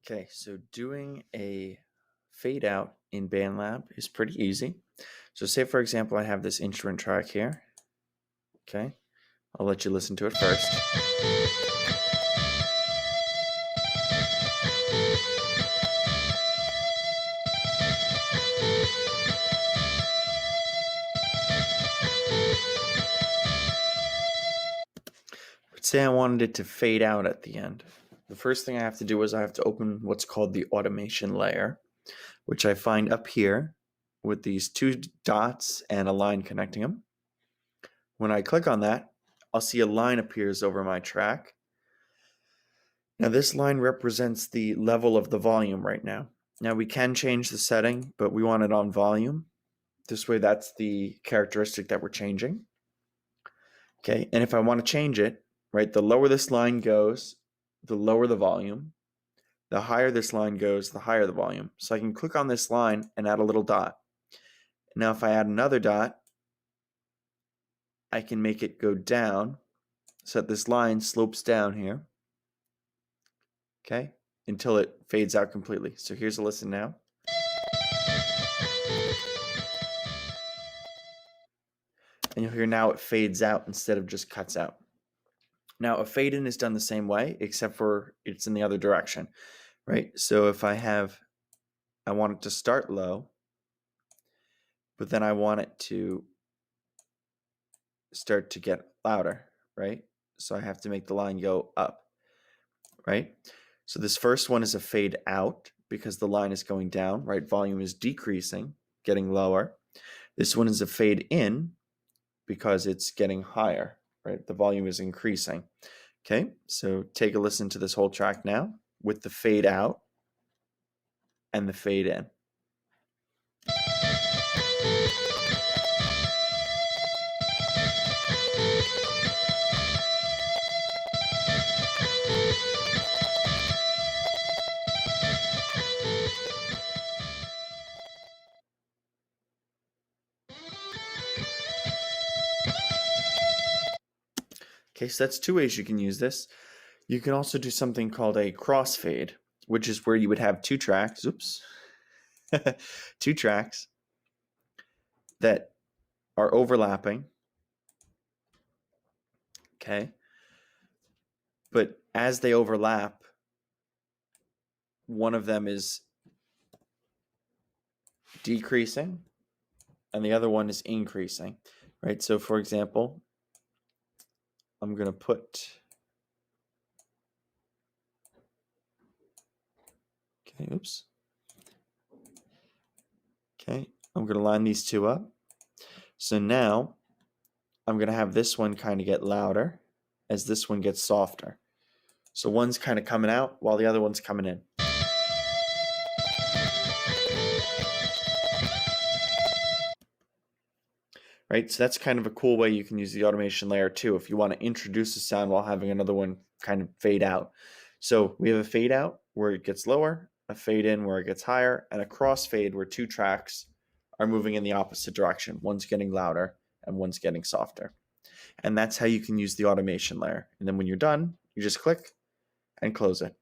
Okay, so doing a fade out in BandLab is pretty easy. So say for example I have this instrument track here. Okay, I'll let you listen to it first. But say I wanted it to fade out at the end. The first thing I have to do is I have to open what's called the automation layer, which I find up here with these two dots and a line connecting them. When I click on that, I'll see a line appears over my track. Now this line represents the level of the volume right now. Now we can change the setting, but we want it on volume. This way that's the characteristic that we're changing. Okay, and if I want to change it, right, the lower this line goes, the lower the volume. The higher this line goes, the higher the volume. So I can click on this line and add a little dot. Now if I add another dot, I can make it go down so that this line slopes down here. Okay, until it fades out completely. So here's a listen now. And you'll hear now it fades out instead of just cuts out. Now a fade in is done the same way, except for it's in the other direction, right? So if I want it to start low, but then I want it to start to get louder, right? So I have to make the line go up, right? So this first one is a fade out because the line is going down, right? Volume is decreasing, getting lower. This one is a fade in because it's getting higher, right? The volume is increasing. Okay, so take a listen to this whole track now with the fade out and the fade in. Okay, so that's two ways you can use this. You can also do something called a crossfade, which is where you would have two tracks, two tracks that are overlapping, okay? But as they overlap, one of them is decreasing and the other one is increasing, right? So for example, I'm going to put, okay, oops. Okay, I'm going to line these two up. So now I'm going to have this one kind of get louder as this one gets softer. So one's kind of coming out while the other one's coming in. Right, so that's kind of a cool way you can use the automation layer too if you want to introduce a sound while having another one kind of fade out. So we have a fade out where it gets lower, a fade in where it gets higher, and a crossfade where two tracks are moving in the opposite direction. One's getting louder and one's getting softer. And that's how you can use the automation layer. And then when you're done, you just click and close it.